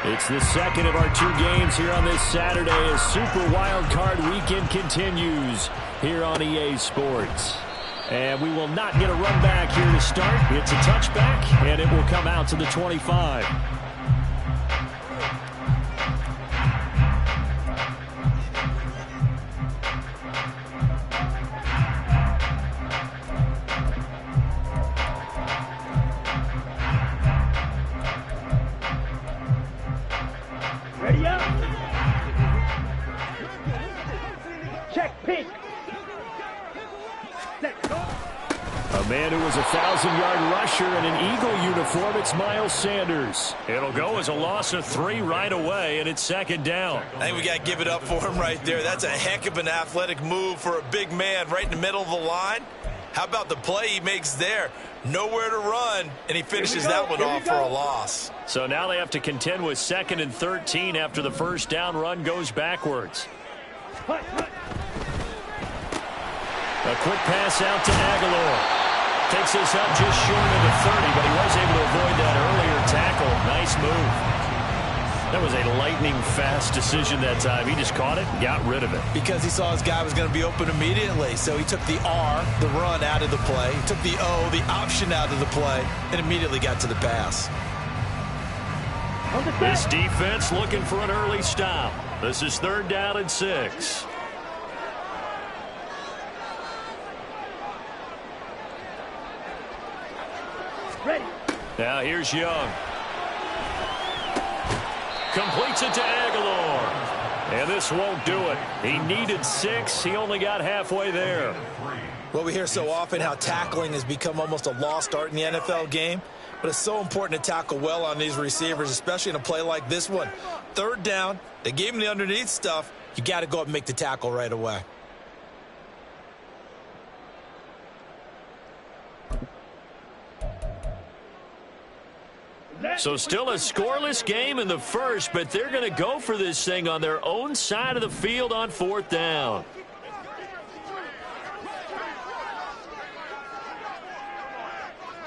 It's the second of our two games here on this Saturday as Super Wild Card Weekend continues here on EA Sports. And we will not get a run back here to start. It's a touchback, and it will come out to the 25. Ready up. Check pink. A man who was a 1,000-yard rusher in an Eagle uniform, it's Miles Sanders. It'll go as a loss of 3 right away, and it's second down. I think we got to give it up for him right there. That's a heck of an athletic move for a big man right in the middle of the line. How about the play he makes there? Nowhere to run, and he finishes that one off for a loss. So now they have to contend with 2nd and 13 after the first down run goes backwards. A quick pass out to Aguilar. Takes us up just short of the 30, but he was able to avoid that earlier tackle. Nice move. That was a lightning-fast decision that time. He just caught it and got rid of it. Because he saw his guy was going to be open immediately. So he took the R, the run, out of the play. He took the O, the option, out of the play, and immediately got to the pass. This defense looking for an early stop. This is 3rd down and 6. Ready. Now here's Young. Completes it to Aguilar. And this won't do it. He needed 6. He only got halfway there. Well, we hear so often how tackling has become almost a lost art in the NFL game. But it's so important to tackle well on these receivers, especially in a play like this one. 3rd down. They gave him the underneath stuff. You got to go up and make the tackle right away. So still a scoreless game in the first, but they're going to go for this thing on their own side of the field on 4th down.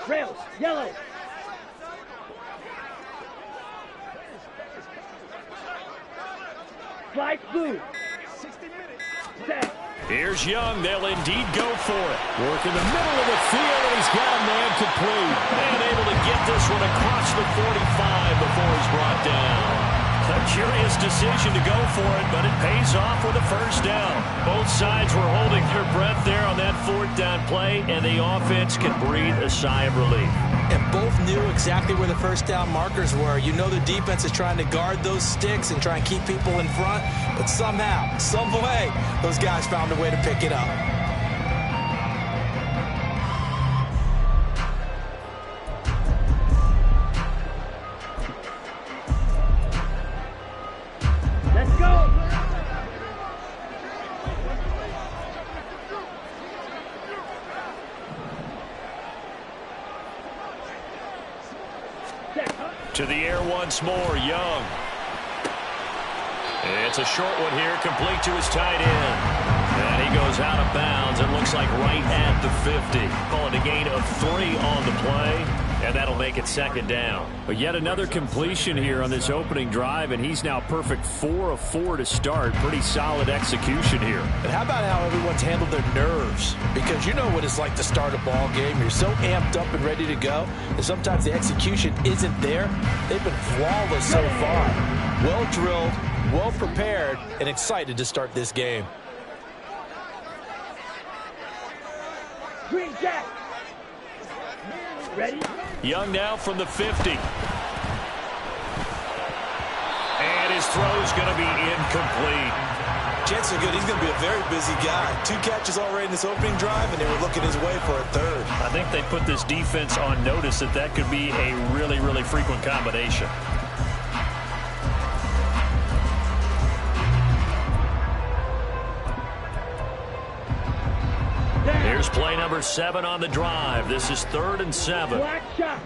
Trails, yellow. Flight blue. 60 minutes. Set. Here's Young. They'll indeed go for it. Work in the middle of the field, and he's got a man complete. And able to get this one across the 45 before he's brought down. A curious decision to go for it, but it pays off with a first down. Both sides were holding their breath there on that 4th down play, and the offense can breathe a sigh of relief. And both knew exactly where the first down markers were. You know the defense is trying to guard those sticks and try and keep people in front, but somehow, some way, those guys found a way to pick it up. Let's go. To the air once more, Young. It's a short one here, complete to his tight end. And he goes out of bounds. It looks like right at the 50. Call it a gain of 3 on the play, and that'll make it 2nd down. But yet another completion here on this opening drive, and he's now perfect 4 of 4 to start. Pretty solid execution here. But how about how everyone's handled their nerves? Because you know what it's like to start a ball game. You're so amped up and ready to go, and sometimes the execution isn't there. They've been flawless so far. Well drilled, well prepared, and excited to start this game. Green jack. Ready. Young now from the 50. And his throw's going to be incomplete. Chances are good he's going to be a very busy guy. 2 catches already in this opening drive, and they were looking his way for a 3rd. I think they put this defense on notice that could be a really, really frequent combination. Here's play number 7 on the drive. This is 3rd and 7. Black shot.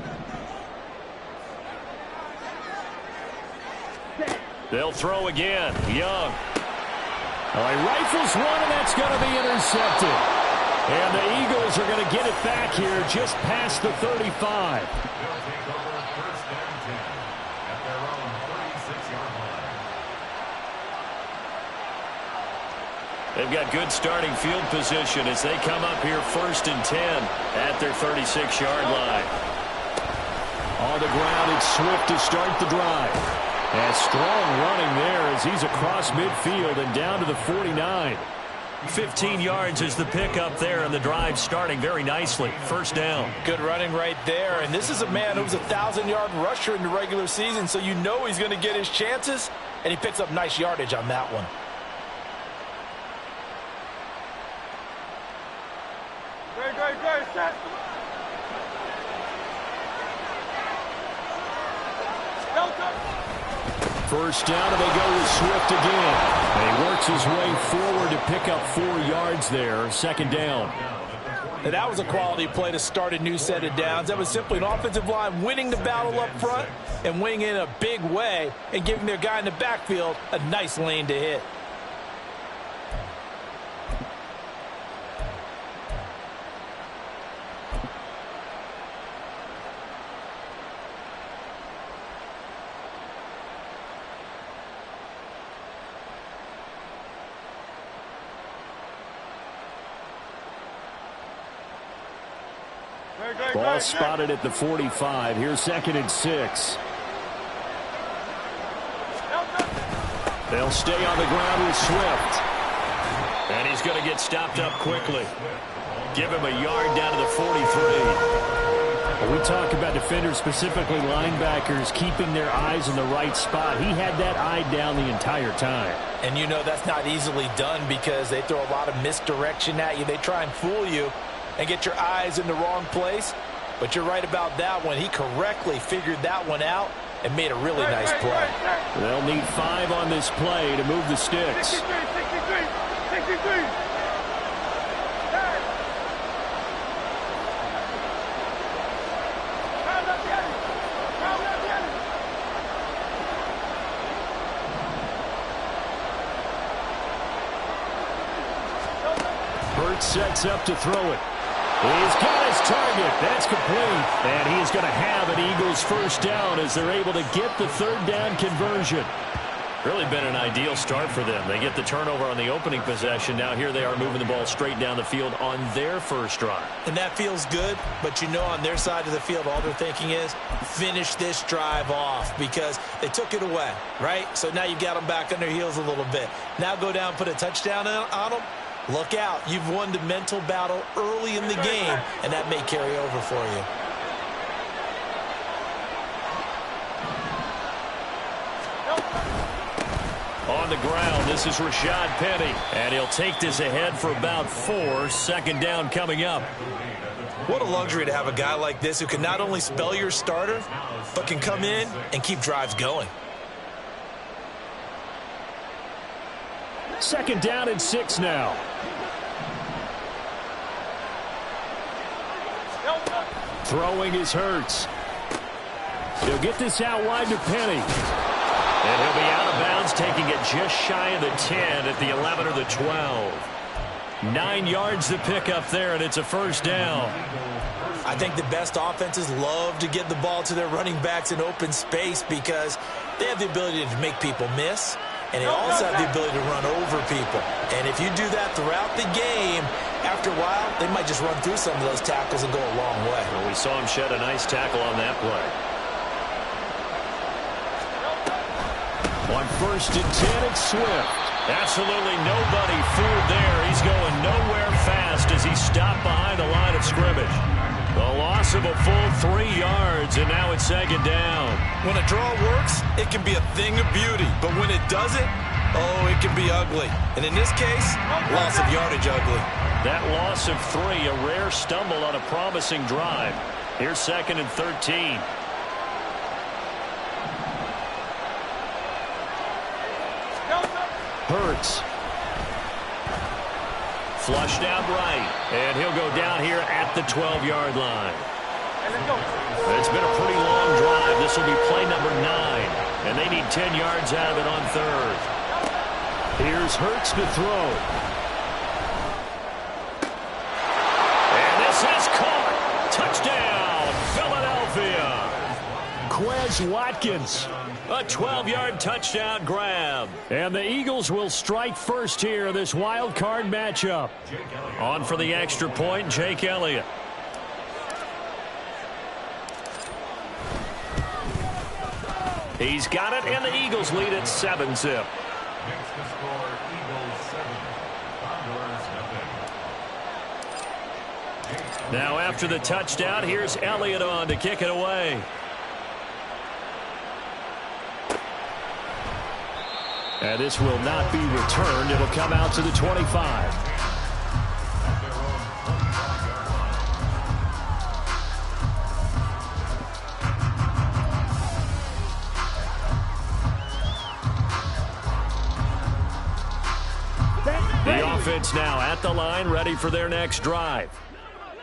They'll throw again. Young. Well, he rifles one, and that's going to be intercepted. And the Eagles are going to get it back here just past the 35. They've got good starting field position as they come up here 1st and 10 at their 36-yard line. On the ground, it's Swift to start the drive. And strong running there as he's across midfield and down to the 49. 15 yards is the pickup there, and the drive starting very nicely. 1st down. Good running right there. And this is a man who was a 1,000-yard rusher in the regular season, so you know he's going to get his chances, and he picks up nice yardage on that one. Great, set. First down, and they go with Swift again. And he works his way forward to pick up 4 yards there. 2nd down. And that was a quality play to start a new set of downs. That was simply an offensive line winning the battle up front and winning in a big way and giving their guy in the backfield a nice lane to hit. Ball spotted at the 45. Here's 2nd and 6. They'll stay on the ground with Swift. And he's going to get stopped up quickly. Give him a yard down to the 43. Well, we talk about defenders, specifically linebackers, keeping their eyes in the right spot. He had that eye down the entire time. And you know that's not easily done because they throw a lot of misdirection at you. They try and fool you and get your eyes in the wrong place. But you're right about that one. He correctly figured that one out and made a really nice play. They'll need 5 on this play to move the sticks. 63. Hurts sets up to throw it. He's got his target. That's complete. And he is going to have an Eagles 1st down as they're able to get the 3rd down conversion. Really been an ideal start for them. They get the turnover on the opening possession. Now here they are moving the ball straight down the field on their 1st drive. And that feels good, but you know on their side of the field all they're thinking is finish this drive off because they took it away, right? So now you got them back on their heels a little bit. Now go down, put a touchdown on them. Look out. You've won the mental battle early in the game, and that may carry over for you. On the ground, this is Rashad Penny, and he'll take this ahead for about 4. 2nd down coming up. What a luxury to have a guy like this who can not only spell your starter, but can come in and keep drives going. 2nd down and 6 now. Throwing is Hurts. He'll get this out wide to Penny. And he'll be out of bounds, taking it just shy of the 10 at the 11 or the 12. 9 yards to pick up there, and it's a 1st down. I think the best offenses love to get the ball to their running backs in open space because they have the ability to make people miss, and they also have the ability to run over people. And if you do that throughout the game, after a while, they might just run through some of those tackles and go a long way. Well, we saw him shed a nice tackle on that play. On 1st and 10, it's Swift. Absolutely nobody fooled there. He's going nowhere fast as he's stopped behind the line of scrimmage. The loss of a full 3 yards, and now it's 2nd down. When a draw works, it can be a thing of beauty. But when it doesn't, oh, it can be ugly. And in this case, loss of yardage ugly. That loss of 3, a rare stumble on a promising drive. Here's 2nd and 13. Hurts. Flushed out right. And he'll go down here at the 12-yard line. It's been a pretty long drive. This will be play number 9. And they need 10 yards out of it on 3rd. Here's Hurts to throw. And this is caught. Touchdown, Philadelphia. Quez Watkins. A 12-yard touchdown grab. And the Eagles will strike first here in this wild card matchup. On for the extra point, Jake Elliott. He's got it, and the Eagles lead at 7-zip. Now after the touchdown, here's Elliott on to kick it away. And this will not be returned. It'll come out to the 25. The offense now at the line, ready for their next drive.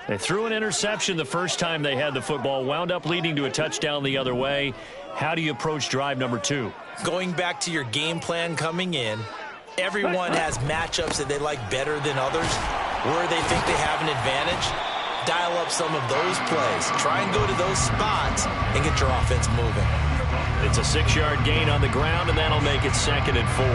They threw an interception the first time they had the football, wound up leading to a touchdown the other way. How do you approach drive number 2? Going back to your game plan coming in, everyone has matchups that they like better than others. Where they think they have an advantage, dial up some of those plays. Try and go to those spots and get your offense moving. It's a 6-yard gain on the ground, and that'll make it 2nd and 4.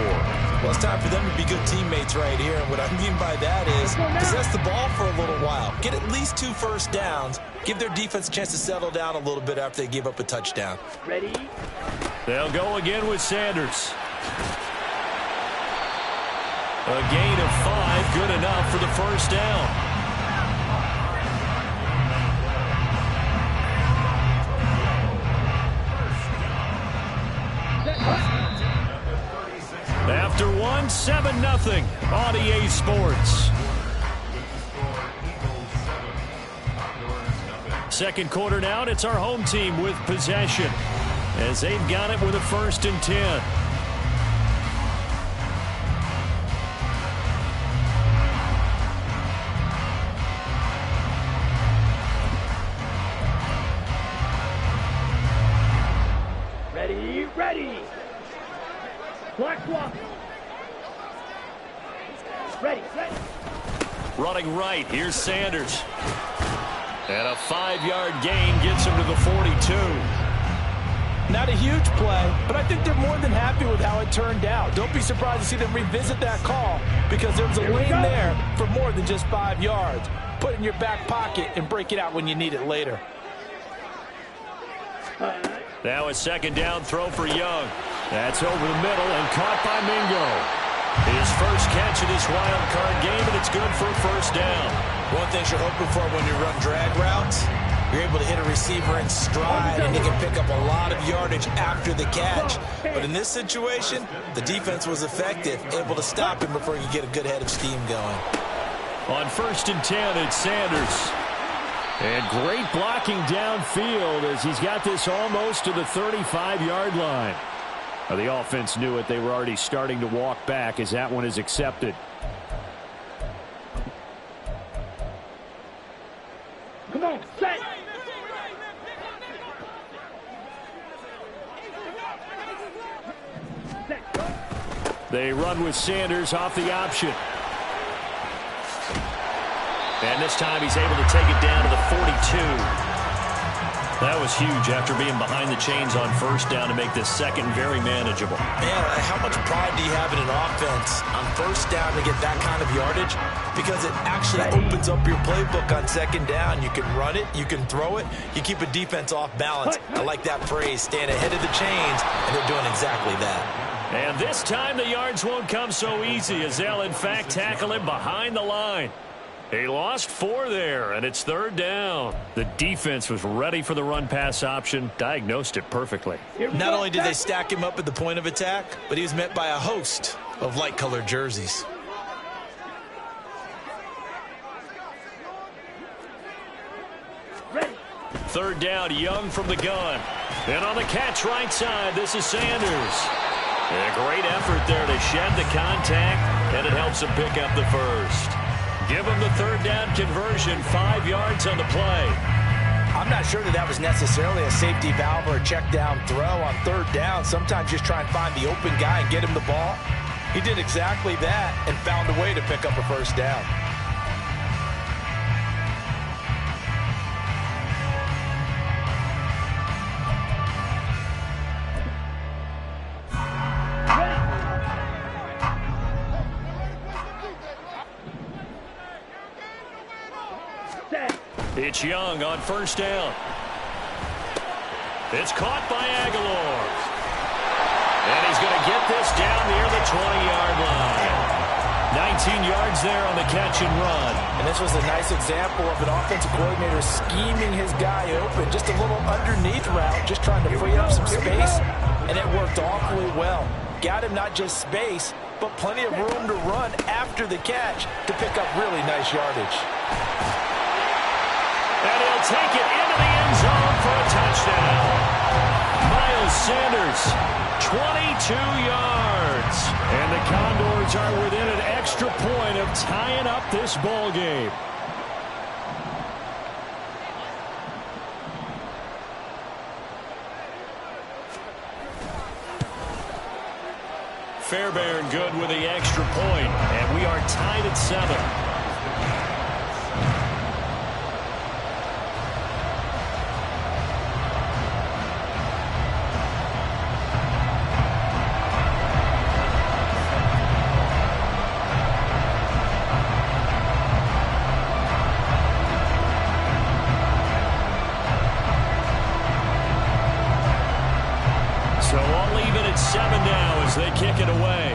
Well, it's time for them to be good teammates right here. And what I mean by that is possess the ball for a little while. Get at least 2 first downs. Give their defense a chance to settle down a little bit after they give up a touchdown. Ready? They'll go again with Sanders. A gain of 5, good enough for the first down. After 1, 7-0 on EA Sports. Second quarter now, and it's our home team with possession as they've got it with a 1st and 10. Ready. Black block. Ready. Running right, here's Sanders. And a 5-yard gain gets him to the 42. Not a huge play, but I think they're more than happy with how it turned out. Don't be surprised to see them revisit that call because there was a lane there for more than just 5 yards. Put it in your back pocket and break it out when you need it later. Now a 2nd down throw for Young. That's over the middle and caught by Mingo. His first catch of this wild card game, and it's good for a 1st down. One thing you're hoping for when you run drag routes, you're able to hit a receiver in stride, and he can pick up a lot of yardage after the catch. But in this situation, the defense was effective, able to stop him before he could get a good head of steam going. On 1st and 10, it's Sanders. And great blocking downfield as he's got this almost to the 35-yard line. Now, the offense knew it. They were already starting to walk back as that one is accepted. Come on, set. They run with Sanders off the option. And this time he's able to take it down to the 42. That was huge after being behind the chains on 1st down to make this 2nd very manageable. Man, how much pride do you have in an offense on 1st down to get that kind of yardage? Because it actually opens up your playbook on 2nd down. You can run it, you can throw it, you keep a defense off balance. I like that phrase, stand ahead of the chains, and they're doing exactly that. And this time the yards won't come so easy as they'll in fact tackle him behind the line. He lost 4 there, and it's 3rd down. The defense was ready for the run-pass option, diagnosed it perfectly. Not only did they stack him up at the point of attack, but he was met by a host of light-colored jerseys. Ready. 3rd down, Young from the gun. And on the catch right side, this is Sanders. A great effort there to shed the contact, and it helps him pick up the 1st. Give him the 3rd down conversion, 5 yards on the play. I'm not sure that was necessarily a safety valve or a check down throw on 3rd down. Sometimes just try and find the open guy and get him the ball. He did exactly that and found a way to pick up a 1st down. It's Young on first down. It's caught by Aguilar. And he's going to get this down near the 20-yard line. 19 yards there on the catch and run. And this was a nice example of an offensive coordinator scheming his guy open. Just a little underneath route, just trying to free up some space. And it worked awfully well. Got him not just space, but plenty of room to run after the catch to pick up really nice yardage. And he'll take it into the end zone for a touchdown. Miles Sanders, 22 yards. And the Condors are within an extra point of tying up this ball game. Fairbairn good with the extra point, and we are tied at 7. So all even at 7 now as they kick it away.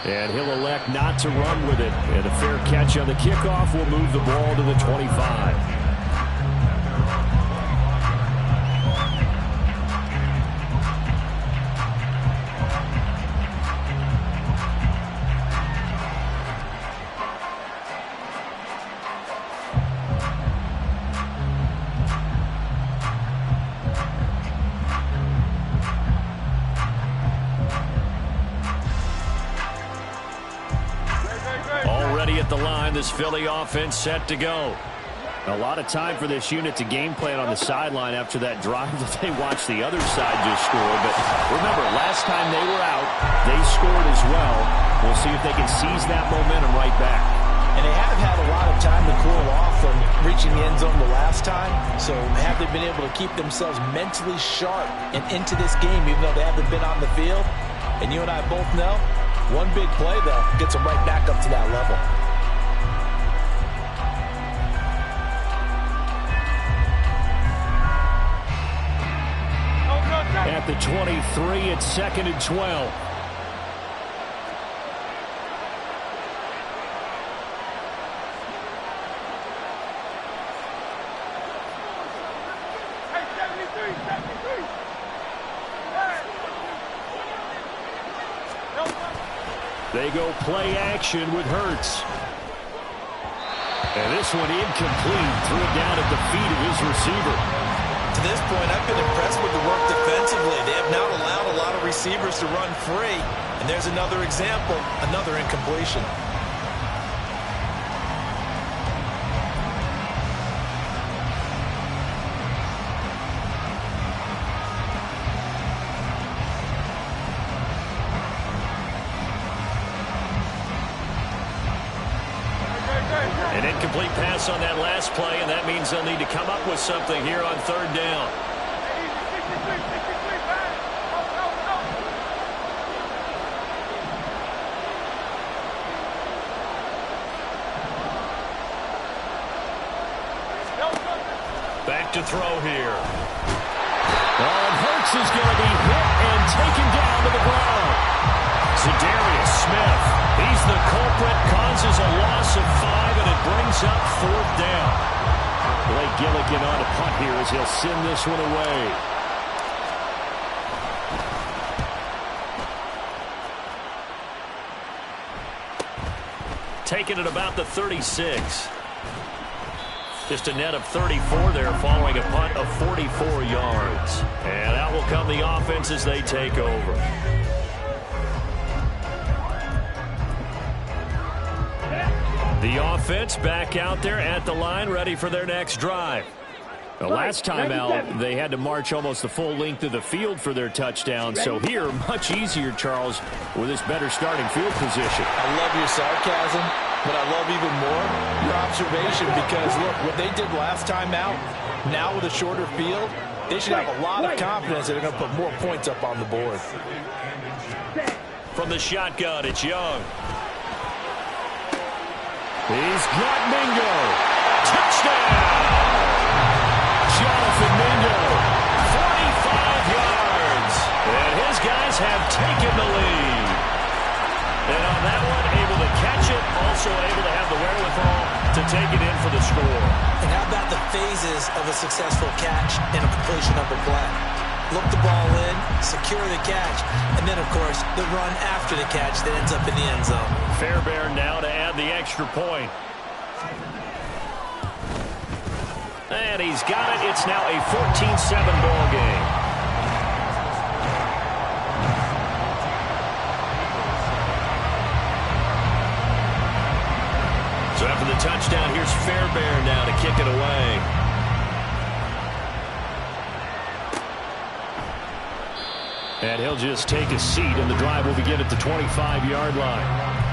And he'll elect not to run with it. And a fair catch on the kickoff will move the ball to the 25. At the line, this Philly offense set to go. A lot of time for this unit to game plan on the sideline after that drive that they watched the other side just score. But remember, last time they were out, they scored as well. We'll see if they can seize that momentum right back. And they have had a lot of time to cool off from reaching the end zone the last time. So have they been able to keep themselves mentally sharp and into this game, even though they haven't been on the field? And you and I both know, one big play, though, gets them right back up to that level. At the 23, it's 2nd and 12. They go play action with Hurts. And this one incomplete. Threw it down at the feet of his receiver. To this point, I've been impressed with the work defensively. They have not allowed a lot of receivers to run free. And there's another example, another incompletion. An incomplete pass on that last play, and that means they'll need to come up with something here on 3rd down. Back to throw here. And Hurts is going to be hit and taken down to the ground. Za'Darius Smith, he's the culprit, causes a loss of 5, and it brings up 4th down. Blake Gilligan on a punt here as he'll send this one away. Taking it about the 36. Just a net of 34 there following a punt of 44 yards. And out will come the offense as they take over. The offense back out there at the line, ready for their next drive. The last time out, they had to march almost the full length of the field for their touchdown. So here, much easier, Charles, with this better starting field position. I love your sarcasm, but I love even more your observation because, look, what they did last time out, now with a shorter field, they should have a lot of confidence that they're going to put more points up on the board. From the shotgun, it's Young. He's got Mingo. Touchdown! Jonathan Mingo, 45 yards. And his guys have taken the lead. And on that one, able to catch it, also able to have the wherewithal to take it in for the score. And how about the phases of a successful catch and a completion of a play? Look the ball in, secure the catch, and then, of course, the run after the catch that ends up in the end zone. Fairbairn now to add the extra point. And he's got it. It's now a 14-7 ball game. So after the touchdown, here's Fairbairn now to kick it away. And he'll just take a seat, and the drive will begin at the 25-yard line.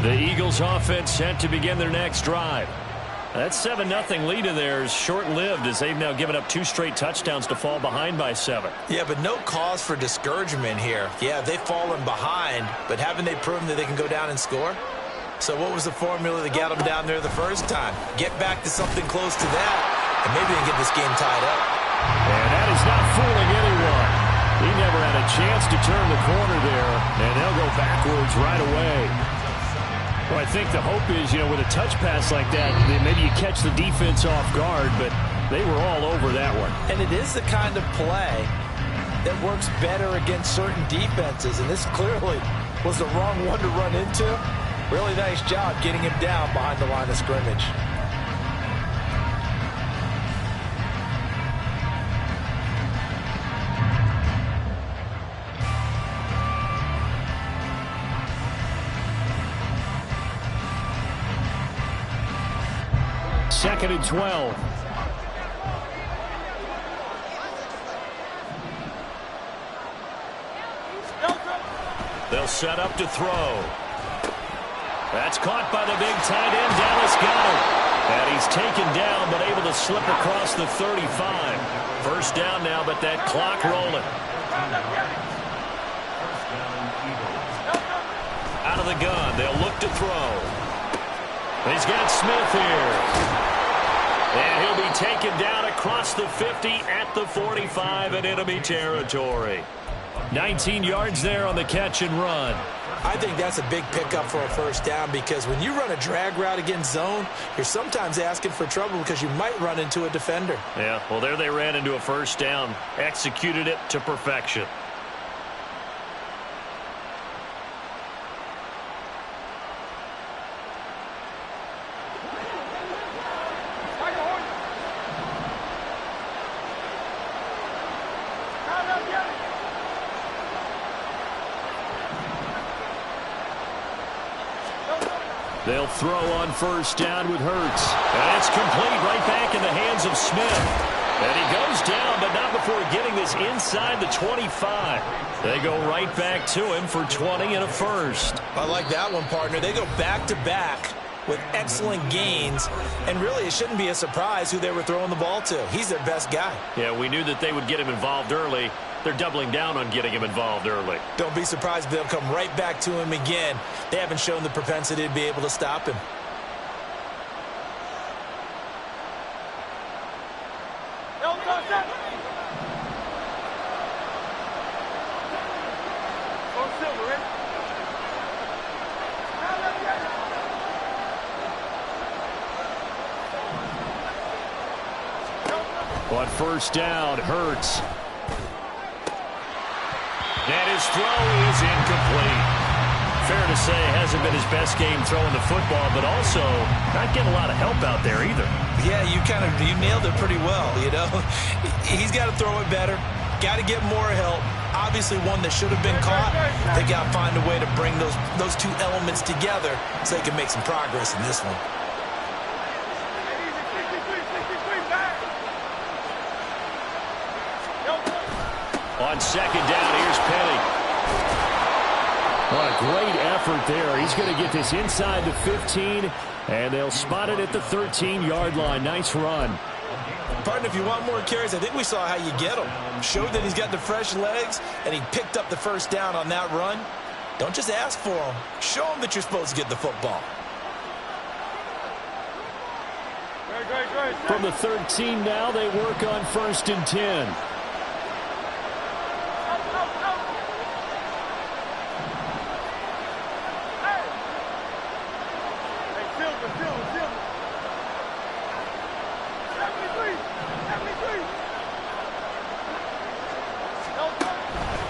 The Eagles offense set to begin their next drive. That 7-0 lead of theirs short-lived as they've now given up 2 straight touchdowns to fall behind by 7. Yeah, but no cause for discouragement here. Yeah, they've fallen behind, but haven't they proven that they can go down and score? So what was the formula that got them down there the first time? Get back to something close to that, and maybe they can get this game tied up. And that is not fooling anyone. He never had a chance to turn the corner there, and they'll go backwards right away. Well, I think the hope is, with a touch pass like that, maybe you catch the defense off guard, but they were all over that one. And it is the kind of play that works better against certain defenses, and this clearly was the wrong one to run into. Really nice job getting him down behind the line of scrimmage. Second and 12. They'll set up to throw. That's caught by the big tight end. Dallas got it. And he's taken down, but able to slip across the 35. First down now, but that clock rolling. Out of the gun. They'll look to throw. He's got Smith here. And he'll be taken down across the 50 at the 45 in enemy territory. 19 yards there on the catch and run. I think that's a big pickup for a first down because when you run a drag route against zone, you're sometimes asking for trouble because you might run into a defender. Yeah, well, there they ran into a first down. Executed it to perfection. They'll throw on first down with Hurts. And it's complete right back in the hands of Smith. And he goes down, but not before getting this inside the 25. They go right back to him for 20 and a first. I like that one, partner. They go back-to-back with excellent gains. And really, it shouldn't be a surprise who they were throwing the ball to. He's their best guy. Yeah, we knew that they would get him involved early. They're doubling down on getting him involved early. Don't be surprised if they'll come right back to him again. They haven't shown the propensity to be able to stop him. On first down, Hurts. And his throw is incomplete. Fair to say, hasn't been his best game throwing the football, but also not getting a lot of help out there either. Yeah, you nailed it pretty well, He's got to throw it better. got to get more help. Obviously one that should have been caught. They got to find a way to bring those two elements together so they can make some progress in this one. On second down, here's Penny. What a great effort there. He's going to get this inside the 15, and they'll spot it at the 13-yard line. Nice run. Partner, if you want more carries, I think we saw how you get them. Showed that he's got the fresh legs, and he picked up the first down on that run. Don't just ask for them. Show them that you're supposed to get the football. From the 13 now, they work on 1st and 10.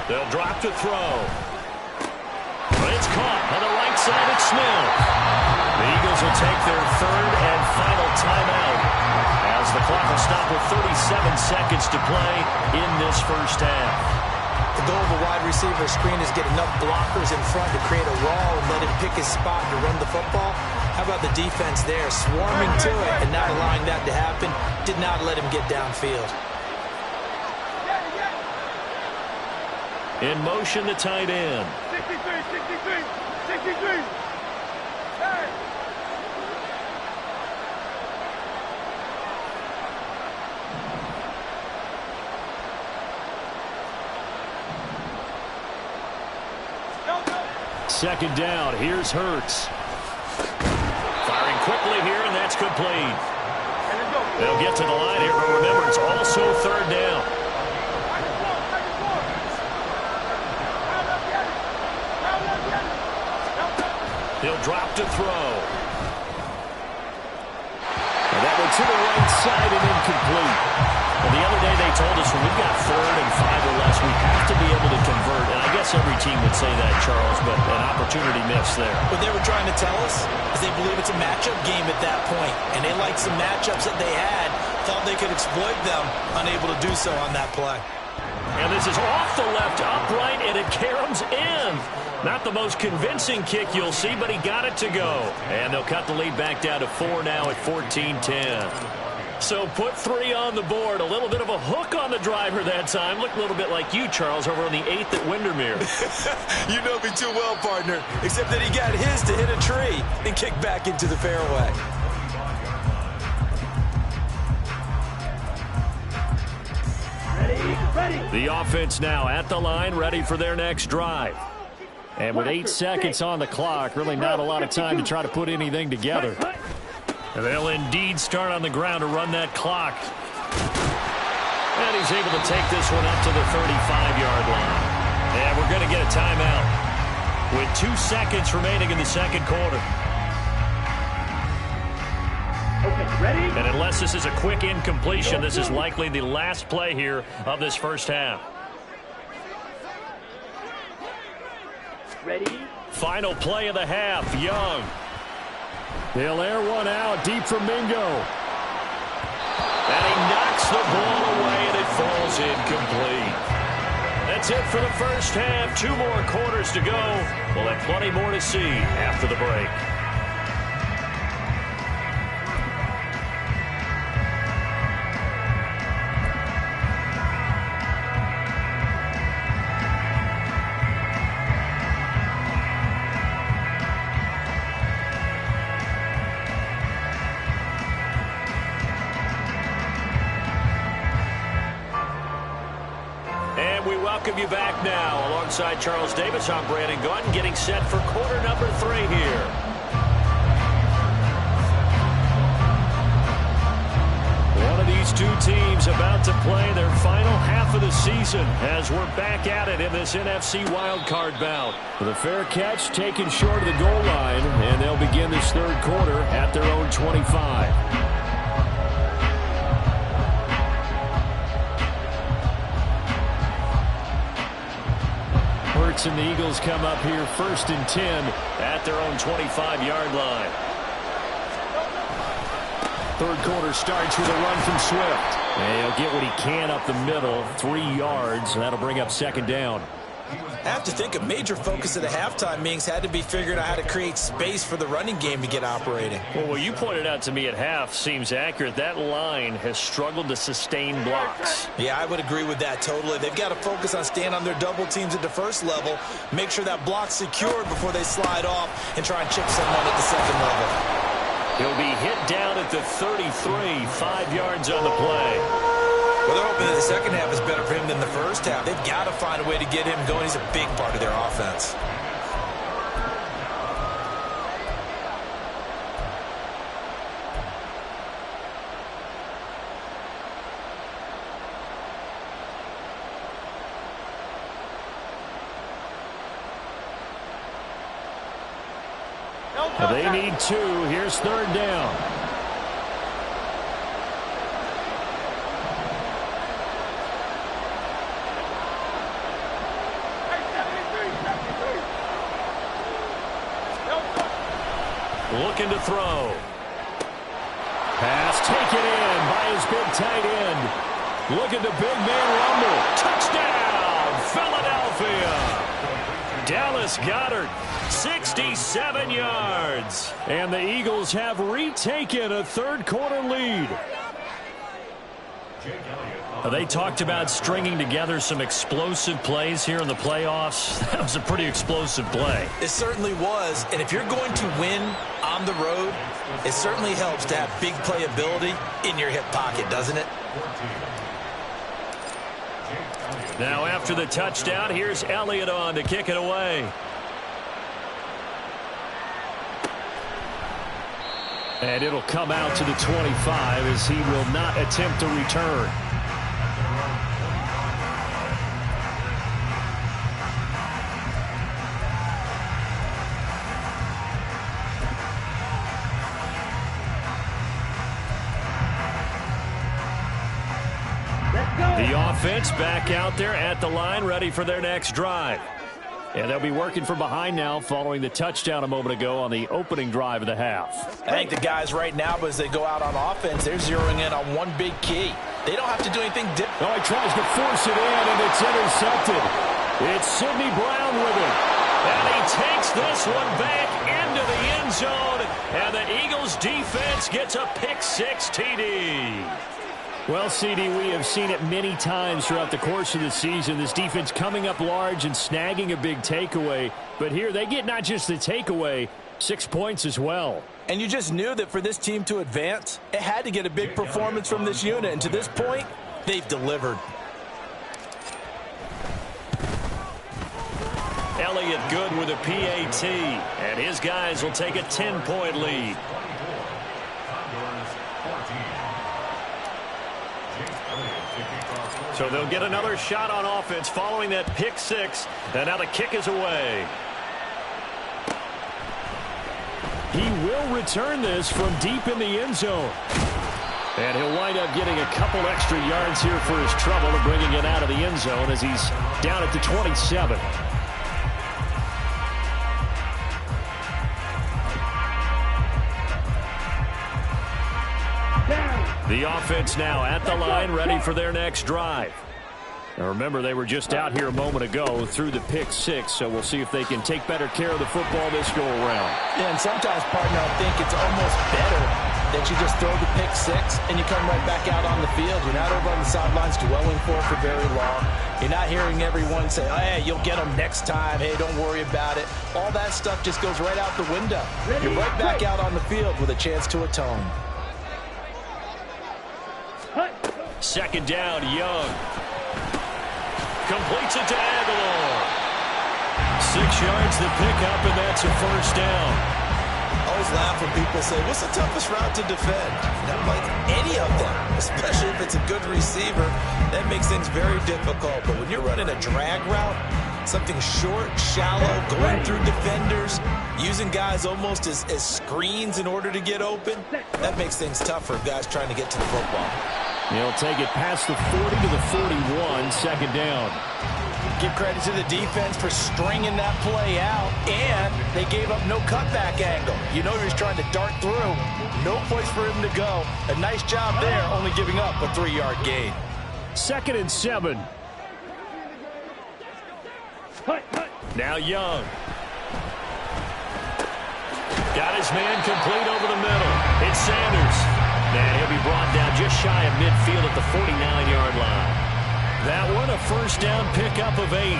They'll drop to throw. It's caught on the right side at Smith. The Eagles will take their 3rd and final timeout as the clock will stop with 37 seconds to play in this first half. The goal of a wide receiver screen is get enough blockers in front to create a wall and let him pick his spot to run the football. How about the defense there, swarming to it and not allowing that to happen? Did not let him get downfield. In motion, the tight end. 63. Hey! Second down, here's Hurts. Firing quickly here, and that's complete. They'll get to the line here, but remember, it's also 3rd down. He'll drop to throw. And that one to the right side and incomplete. Well, the other day they told us when we've got 3rd and 5 or less, we have to be able to convert. And I guess every team would say that, Charles, but an opportunity missed there. What they were trying to tell us is they believe it's a matchup game at that point. And they liked some matchups that they had, thought they could exploit them, unable to do so on that play. And this is off the left upright, and it caroms in. Not the most convincing kick you'll see, but he got it to go. And they'll cut the lead back down to 4 now at 14-10. So put 3 on the board. A little bit of a hook on the driver that time. Looked a little bit like you, Charles, over on the 8th at Windermere. You know me too well, partner. Except that he got his to hit a tree and kick back into the fairway. Ready. The offense now at the line, ready for their next drive. And with 8 seconds on the clock, really not a lot of time to try to put anything together. And they'll indeed start on the ground to run that clock. And he's able to take this one up to the 35-yard line. And we're going to get a timeout with 2 seconds remaining in the second quarter. Okay, ready? And unless this is a quick incompletion, this is likely the last play here of this first half. Ready? Final play of the half, Young. They'll air one out deep from Mingo. And he knocks the ball away, and it falls incomplete. That's it for the first half. 2 more quarters to go. We'll have plenty more to see after the break. Welcome you back now. Alongside Charles Davis, I'm Brandon Gunn, getting set for quarter number 3 here. One of these 2 teams about to play their final half of the season as we're back at it in this NFC wildcard bout. With a fair catch taken short of the goal line, and they'll begin this 3rd quarter at their own 25. And the Eagles come up here 1st and 10 at their own 25-yard line. third quarter starts with a run from Swift. And he'll get what he can up the middle, 3 yards. That'll bring up second down. I have to think a major focus of the halftime meetings had to be figuring out how to create space for the running game to get operating. Well, what you pointed out to me at half seems accurate. That line has struggled to sustain blocks. Yeah, I would agree with that totally. They've got to focus on staying on their double teams at the first level, make sure that block's secured before they slide off and try and chip someone at the second level. He'll be hit down at the 33, 5 yards on the play. Well, they're hoping that the second half is better for him than the first half. They've got to find a way to get him going. He's a big part of their offense. They need 2. Here's third down. Looking to throw. Pass taken in by his big tight end. Look at the big man rumble. Touchdown, Philadelphia. Dallas Goedert, 67 yards. And the Eagles have retaken a third quarter lead. They talked about stringing together some explosive plays here in the playoffs. That was a pretty explosive play. It certainly was. And if you're going to win on the road, it certainly helps to have big playability in your hip pocket, doesn't it? Now after the touchdown, here's Elliott on to kick it away. And it'll come out to the 25 as he will not attempt to return. The offense back out there at the line, ready for their next drive. And they'll be working from behind now following the touchdown a moment ago on the opening drive of the half. I think the guys right now, as they go out on offense, they're zeroing in on one big key. They don't have to do anything different. Oh, he tries to force it in, and it's intercepted. It's Sidney Brown with it. And he takes this one back into the end zone, and the Eagles defense gets a pick-6 TD. Well, CD, we have seen it many times throughout the course of the season. This defense coming up large and snagging a big takeaway. But here they get not just the takeaway, 6 points as well. And you just knew that for this team to advance, it had to get a big performance from this unit. And to this point, they've delivered. Elliott good with a PAT. And his guys will take a 10-point lead. So they'll get another shot on offense following that pick-6. And now the kick is away. He will return this from deep in the end zone. And he'll wind up getting a couple extra yards here for his trouble and bringing it out of the end zone as he's down at the 27. The offense now at the line, ready for their next drive. Now remember, they were just out here a moment ago through the pick-6, so we'll see if they can take better care of the football this go-around. Yeah, and sometimes, partner, I think it's almost better that you just throw the pick-6 and you come right back out on the field. You're not over on the sidelines dwelling for it for very long. You're not hearing everyone say, oh, hey, you'll get them next time. Hey, don't worry about it. All that stuff just goes right out the window. You're right back out on the field with a chance to atone. Second down, Young. Completes it to Aguilar. 6 yards to pick up, and that's a first down. I always laugh when people say, what's the toughest route to defend? Not like any of them, especially if it's a good receiver. That makes things very difficult. But when you're running a drag route, something short, shallow, going through defenders, using guys almost as screens in order to get open, that makes things tough for guys trying to get to the football. He'll take it past the 40 to the 41, second down. Give credit to the defense for stringing that play out, and they gave up no cutback angle. You know he was trying to dart through. No place for him to go. A nice job there, only giving up a 3-yard gain. 2nd and 7. Now Young. Got his man complete over the middle. It's Sanders. And he'll be brought down just shy of midfield at the 49-yard line. That one a first down pickup of 8.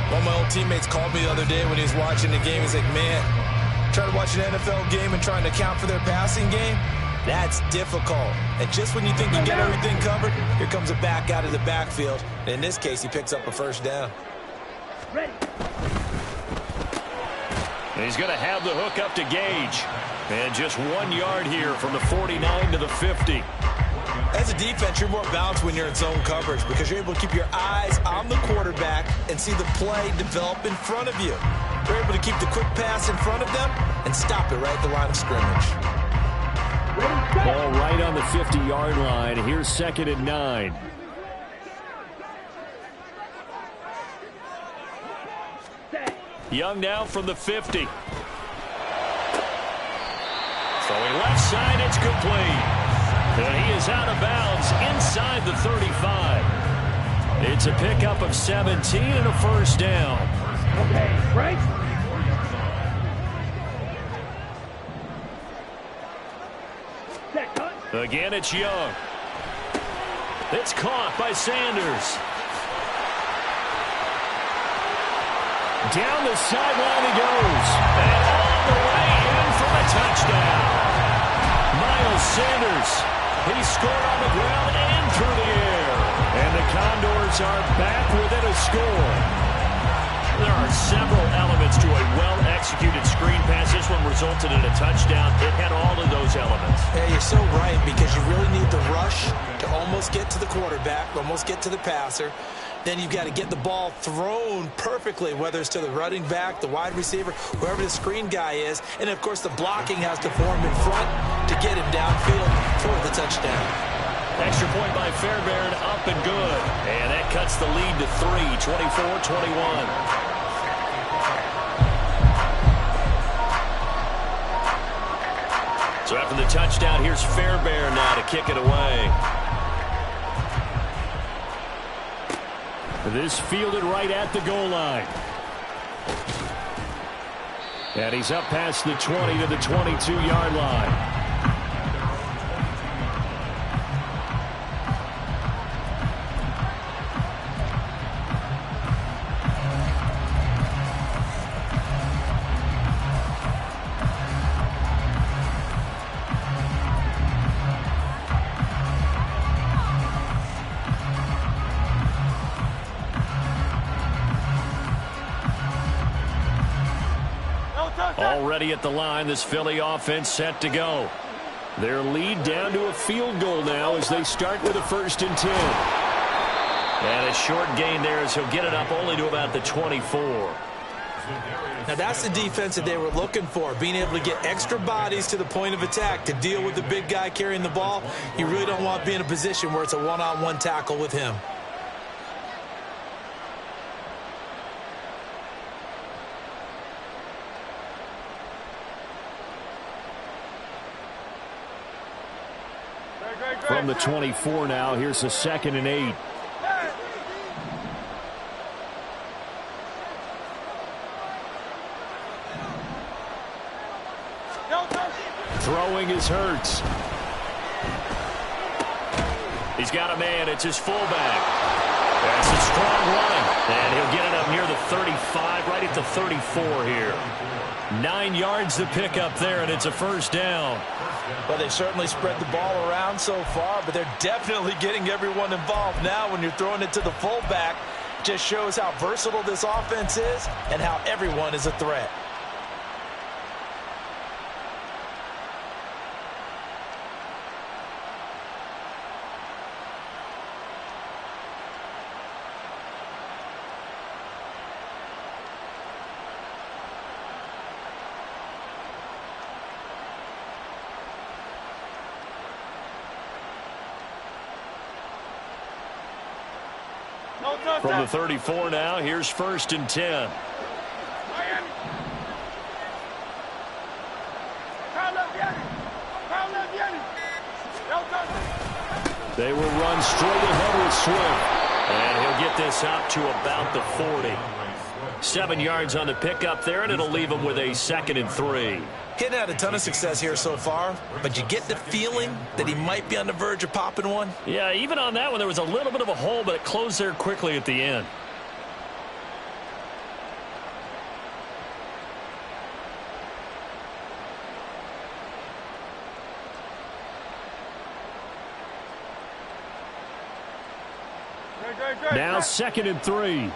One of my old teammates called me the other day when he was watching the game. He's like, man, trying to watch an NFL game and trying to account for their passing game, that's difficult. And just when you think you get everything covered, here comes a back out of the backfield. And in this case, he picks up a first down. Ready. And he's going to have the hook up to Gage. And just 1 yard here from the 49 to the 50. As a defense, you're more balanced when you're in zone coverage because you're able to keep your eyes on the quarterback and see the play develop in front of you. You're able to keep the quick pass in front of them and stop it right at the line of scrimmage. Ball right on the 50-yard line. Here's 2nd and 9. Young now from the 50. Throwing left side, it's complete. And he is out of bounds inside the 35. It's a pickup of 17 and a first down. Okay, right. Again, it's Young. It's caught by Sanders. Down the sideline he goes. And all the way in for a touchdown. Miles Sanders. He scored on the ground and through the air. And the Condors are back within a score. There are several elements to a well-executed screen pass. This one resulted in a touchdown. It had all of those elements. Yeah, you're so right because you really need the rush to almost get to the quarterback, almost get to the passer. Then you've got to get the ball thrown perfectly, whether it's to the running back, the wide receiver, whoever the screen guy is. And, of course, the blocking has to form in front to get him downfield for the touchdown. Extra point by Fairbairn, up and good. And that cuts the lead to 3, 24-21. So after the touchdown, here's Fairbairn now to kick it away. This fielded right at the goal line. And he's up past the 20 to the 22-yard line. Already at the line, this Philly offense set to go. Their lead down to a field goal now as they start with a 1st and 10. And a short gain there as he'll get it up only to about the 24. Now that's the defense that they were looking for, being able to get extra bodies to the point of attack to deal with the big guy carrying the ball. You really don't want to be in a position where it's a one-on-one tackle with him. From the 24 now, here's a 2nd and 8. Throwing is Hurts. He's got a man. It's his fullback. That's a strong run. And he'll get it up near the 35, right at the 34 here. 9 yards to pick up there, and it's a first down. Well, they've certainly spread the ball around so far, but they're definitely getting everyone involved now when you're throwing it to the fullback. Just shows how versatile this offense is and how everyone is a threat. From the 34 now, here's 1st and 10. They will run straight ahead with Swift. And he'll get this out to about the 40. 7 yards on the pickup there, and it'll leave him with a 2nd and 3. He's had a ton of success here so far, but you get the feeling that he might be on the verge of popping one. Yeah, even on that one, there was a little bit of a hole, but it closed there quickly at the end. Now 2nd and 3.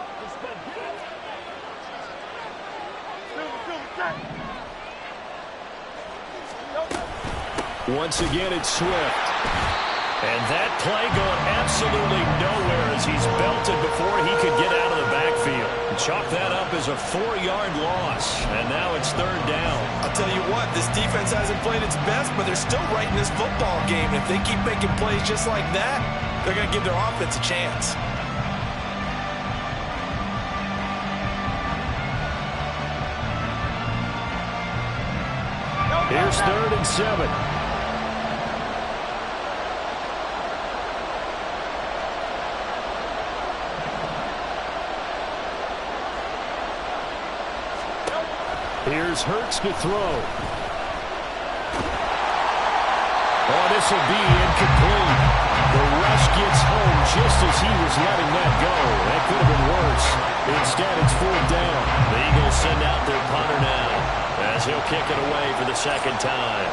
Once again, it's Swift. And that play going absolutely nowhere as he's belted before he could get out of the backfield. Chalk that up as a 4-yard loss. And now it's 3rd down. I'll tell you what, this defense hasn't played its best, but they're still right in this football game. And if they keep making plays just like that, they're going to give their offense a chance. Here's 3rd and 7. Here's Hurts to throw. Oh, this will be incomplete. The rush gets home just as he was letting that go. That could have been worse. Instead, it's 4th down. The Eagles send out their punter now as he'll kick it away for the 2nd time.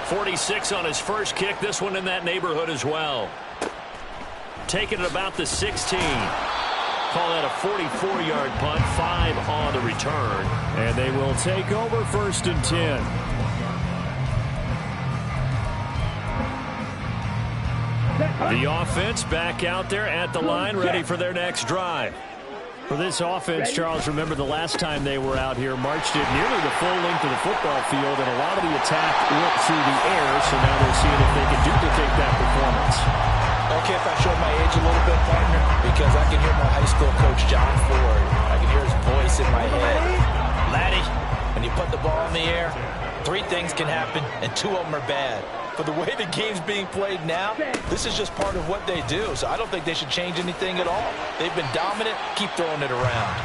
46 on his first kick. This one in that neighborhood as well. Taking it about the 16. Call that a 44-yard punt, 5 on the return. And they will take over 1st and 10. The offense back out there at the line, ready for their next drive. For this offense, Charles, remember the last time they were out here, marched it nearly the full length of the football field, and a lot of the attack went through the air, so now they're seeing if they can duplicate that performance. Okay, if I show my age a little bit, partner, because I can hear my high school coach, John Ford. I can hear his voice in my head. Laddie, when you put the ball in the air, 3 things can happen, and 2 of them are bad. For the way the game's being played now, this is just part of what they do, so I don't think they should change anything at all. They've been dominant. Keep throwing it around.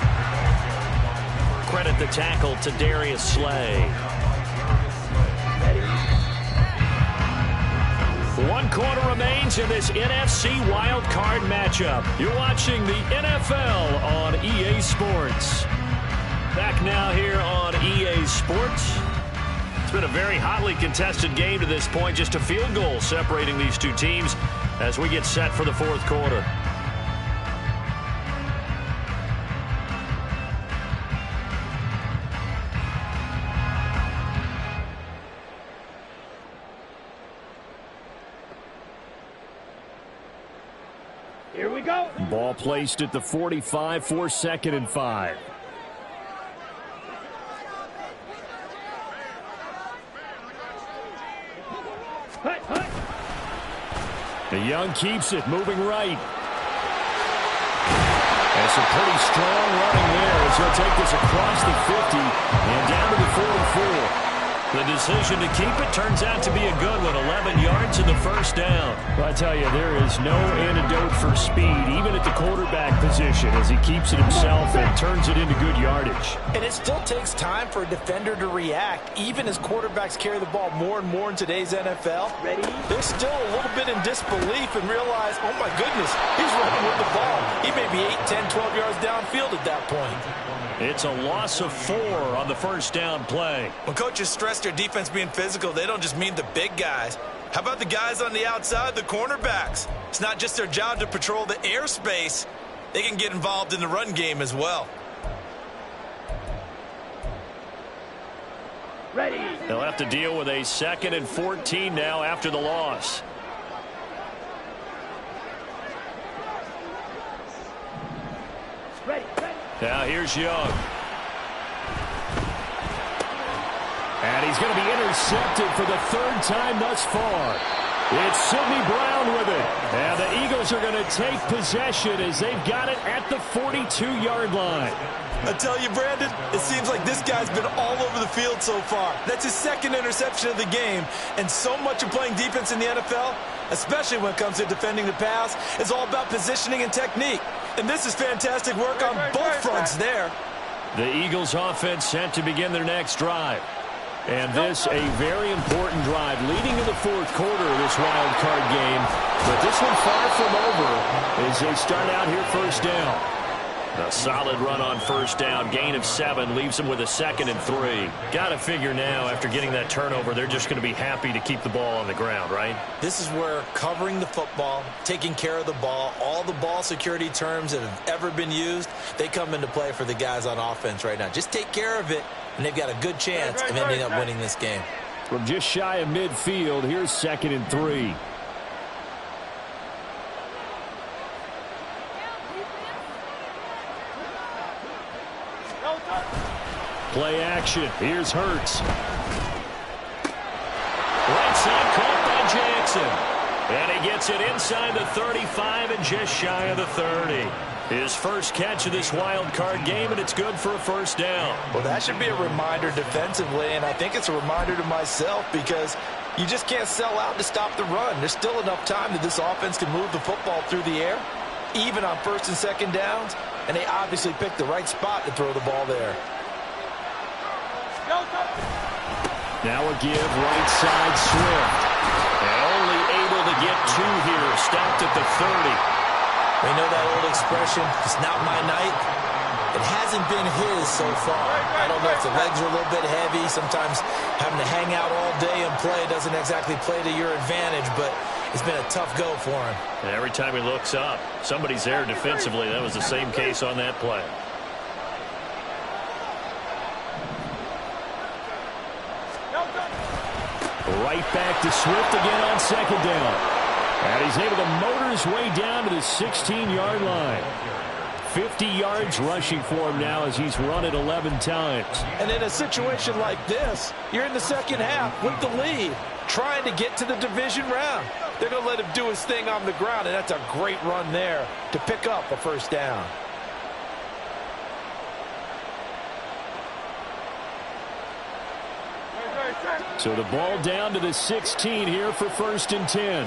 Credit the tackle to Darius Slay. 1 quarter remains in this NFC Wild Card matchup. You're watching the NFL on EA Sports. Back now here on EA Sports. It's been a very hotly contested game to this point. Just a field goal separating these two teams as we get set for the 4th quarter. Here we go. Ball placed at the 45 for 2nd and 5. The Young keeps it, moving right. And some pretty strong running there as he'll take this across the 50 and down to the 44. The decision to keep it turns out to be a good one. 11 yards in the 1st down. Well, I tell you, there is no antidote for speed, even at the quarterback position, as he keeps it himself and turns it into good yardage. And it still takes time for a defender to react, even as quarterbacks carry the ball more and more in today's NFL. They're still a little bit in disbelief and realize, oh my goodness, he's running with the ball. He may be 8, 10, 12 yards downfield at that point. It's a loss of 4 on the 1st down play. When coaches stress their defense being physical, they don't just mean the big guys. How about the guys on the outside, the cornerbacks? It's not just their job to patrol the airspace. They can get involved in the run game as well. Ready. They'll have to deal with a 2nd and 14 now after the loss. Ready. Now here's Young. And he's going to be intercepted for the 3rd time thus far. It's Sidney Brown with it. And the Eagles are going to take possession as they've got it at the 42-yard line. I tell you, Brandon, it seems like this guy's been all over the field so far. That's his second interception of the game. And so much of playing defense in the NFL, especially when it comes to defending the pass, is all about positioning and technique. And this is fantastic work on both fronts there. The Eagles offense set to begin their next drive. And this a very important drive leading to the fourth quarter of this wild card game. But this one far from over as they start out here first down. A solid run on first down. Gain of 7 leaves them with a 2nd and 3. Got to figure now after getting that turnover, they're just going to be happy to keep the ball on the ground, right? This is where covering the football, taking care of the ball, all the ball security terms that have ever been used, they come into play for the guys on offense right now. Just take care of it, and they've got a good chance of ending up winning this game. From just shy of midfield, here's 2nd and 3. Play action. Here's Hurts. Right side caught by Jackson. And he gets it inside the 35 and just shy of the 30. His first catch of this wild card game, and it's good for a first down. Well, that should be a reminder defensively, and I think it's a reminder to myself because you just can't sell out to stop the run. There's still enough time that this offense can move the football through the air, even on first and second downs, and they obviously picked the right spot to throw the ball there. Now a give, right side Swift. And only able to get 2 here, stopped at the 30. We know that old expression, it's not my night. It hasn't been his so far. I don't know if the legs are a little bit heavy. Sometimes having to hang out all day and play doesn't exactly play to your advantage, but it's been a tough go for him. And every time he looks up, somebody's there defensively. That was the same case on that play. Right back to Swift again on second down. And he's able to motor his way down to the 16-yard line. 50 yards rushing for him now as he's run it 11 times. And in a situation like this, you're in the second half with the lead, trying to get to the division round. They're going to let him do his thing on the ground, and that's a great run there to pick up a first down. So the ball down to the 16 here for 1st and 10.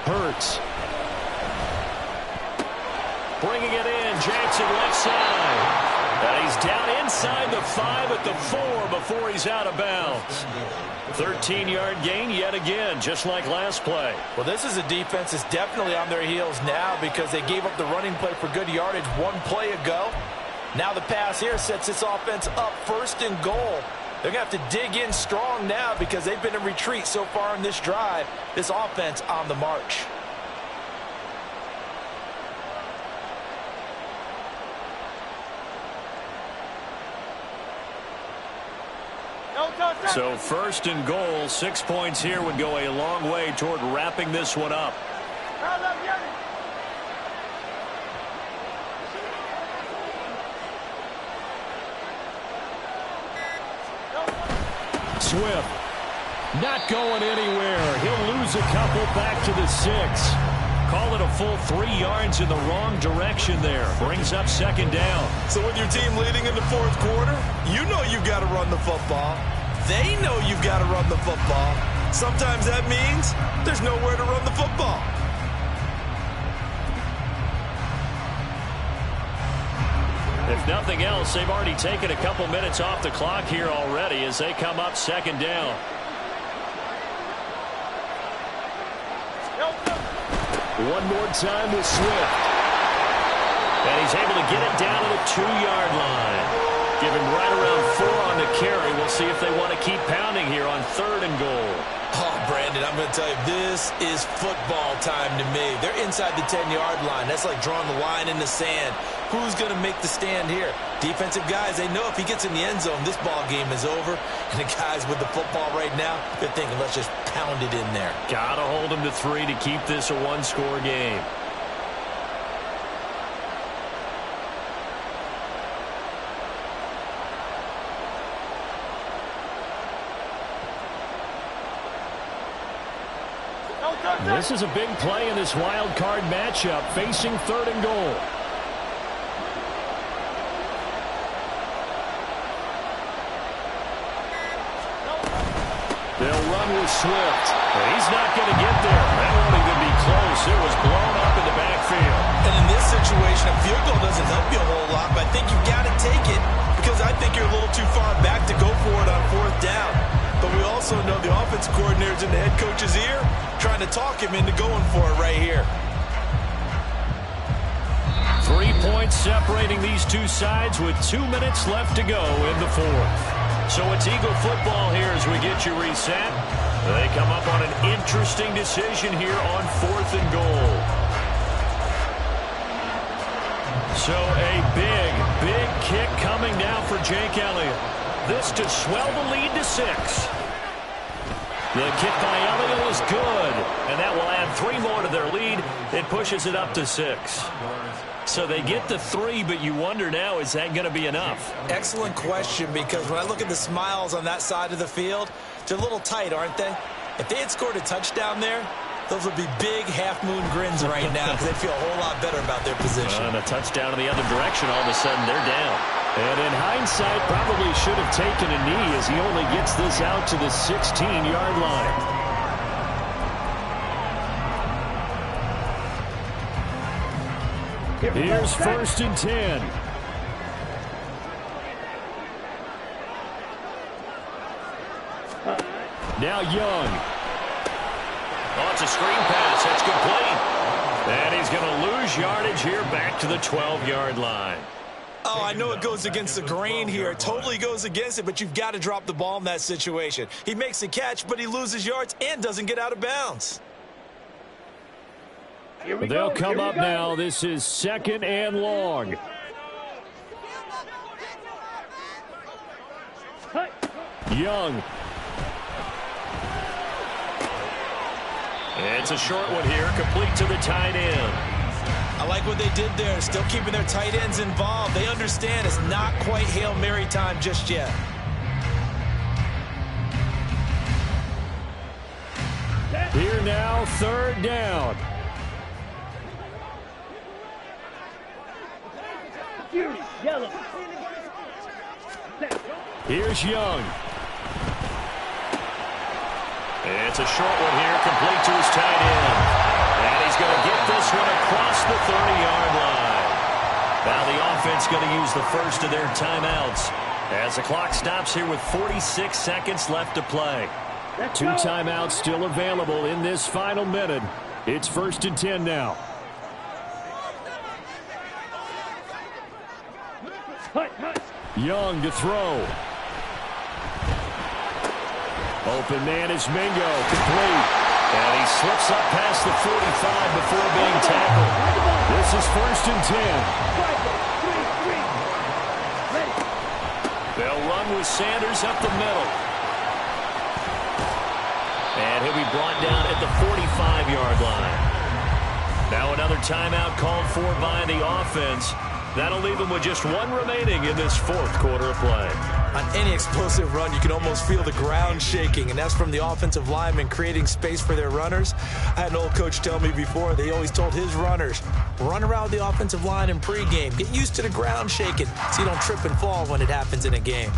Hurts. Bringing it in. Jackson left side. And he's down inside the 5 at the 4 before he's out of bounds. 13-yard gain yet again, just like last play. Well, this is a defense that's definitely on their heels now because they gave up the running play for good yardage 1 play ago. Now the pass here sets this offense up 1st and goal. They're going to have to dig in strong now because they've been in retreat so far in this drive. This offense on the march. So 1st and goal, 6 points here would go a long way toward wrapping this one up. Swift not going anywhere. He'll lose a couple back to the 6. Call it a full 3 yards in the wrong direction there. Brings up 2nd down. So with your team leading in the 4th quarter, you know you've got to run the football. They know you've got to run the football. Sometimes that means there's nowhere to run the football. If nothing else, they've already taken a couple minutes off the clock here already as they come up 2nd down. One more time with Swift. And he's able to get it down to the 2-yard line. Give him right around 4 on the carry. We'll see if they want to keep pounding here on 3rd and goal. Oh, Brandon, I'm going to tell you, this is football time to me. They're inside the 10-yard line. That's like drawing the line in the sand. Who's going to make the stand here? Defensive guys, they know if he gets in the end zone, this ball game is over. And the guys with the football right now, they're thinking, let's just pound it in there. Got to hold him to 3 to keep this a one-score game. This is a big play in this wild card matchup, facing 3rd and goal. They'll run with Swift. He's not going to get there. That won't even be close. It was blown up in the backfield. And in this situation, a field goal doesn't help you a whole lot, but I think you've got to take it because I think you're a little too far back to go for it on 4th down. But we also know the offense coordinator's in the head coach's ear, trying to talk him into going for it right here. 3 points separating these two sides with 2 minutes left to go in the 4th. So it's Eagle football here as we get you reset. They come up on an interesting decision here on 4th and goal. So a big kick coming now for Jake Elliott. This to swell the lead to 6. The kick by Elliott is good, and that will add 3 more to their lead. It pushes it up to 6. So they get the 3, but you wonder now, is that going to be enough? Excellent question, because when I look at the smiles on that side of the field, they're a little tight, aren't they? If they had scored a touchdown there, those would be big half-moon grins right now because they feel a whole lot better about their position. And a touchdown in the other direction, all of a sudden they're down. And in hindsight, probably should have taken a knee as he only gets this out to the 16-yard line. Here's 1st and 10. Now Young. Oh, it's a screen pass. That's complete. And he's going to lose yardage here back to the 12-yard line. Oh, I know it goes against the grain here. It totally goes against it, but you've got to drop the ball in that situation. He makes the catch, but he loses yards and doesn't get out of bounds. They'll come up now. This is 2nd and long. Young. It's a short one here, complete to the tight end. I like what they did there, still keeping their tight ends involved. They understand it's not quite Hail Mary time just yet. Here now, 3rd down. Here's Young. It's a short one here, complete to his tight end. And he's going to get this one across the 30-yard line. Now the offense going to use the first of their timeouts as the clock stops here with 46 seconds left to play. 2 timeouts still available in this final minute. It's 1st and 10 now. Young to throw. Open man is Mingo, complete. And he slips up past the 45 before being tackled. This is 1st and 10. They'll run with Sanders up the middle. And he'll be brought down at the 45-yard line. Now another timeout called for by the offense. That'll leave them with just 1 remaining in this 4th quarter of play. On any explosive run, you can almost feel the ground shaking, and that's from the offensive linemen creating space for their runners. I had an old coach tell me before, they always told his runners, run around the offensive line in pregame. Get used to the ground shaking so you don't trip and fall when it happens in a game.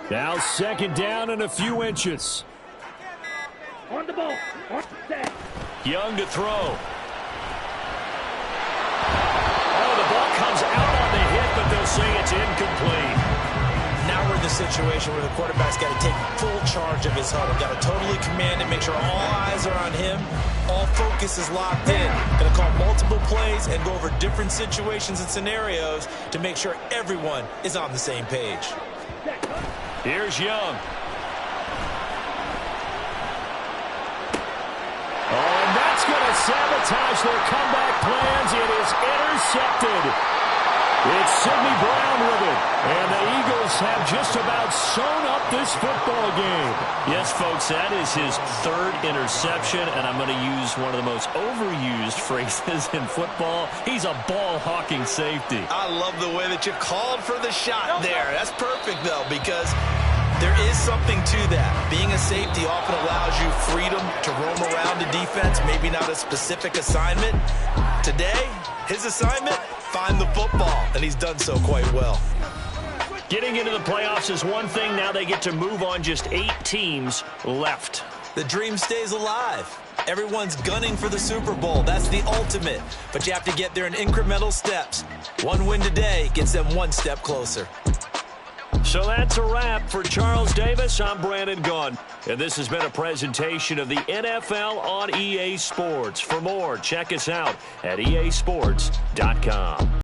Now 2nd down and a few inches. On the ball. Young to throw. Oh, the ball comes out on the hit, but they'll say it's incomplete. Now we're in the situation situation where the quarterback's got to take full charge of his huddle. Got to totally command it, make sure all eyes are on him. All focus is locked in. Going to call multiple plays and go over different situations and scenarios to make sure everyone is on the same page. Here's Young. Oh, and that's going to sabotage their comeback plans. It is intercepted. It's Sidney Brown with it. And the Eagles have just about sewn up this football game. Yes, folks, that is his third interception, and I'm going to use one of the most overused phrases in football. He's a ball-hawking safety. I love the way that you called for the shot there. That's perfect, though, because there is something to that. Being a safety often allows you freedom to roam around the defense, maybe not a specific assignment. Today, his assignment, find the football, and he's done so quite well. Getting into the playoffs is one thing. Now they get to move on. Just 8 teams left. The dream stays alive. Everyone's gunning for the Super Bowl. That's the ultimate. But you have to get there in incremental steps. One win today gets them one step closer. So that's a wrap for Charles Davis. I'm Brandon Gaudin. And this has been a presentation of the NFL on EA Sports. For more, check us out at easports.com.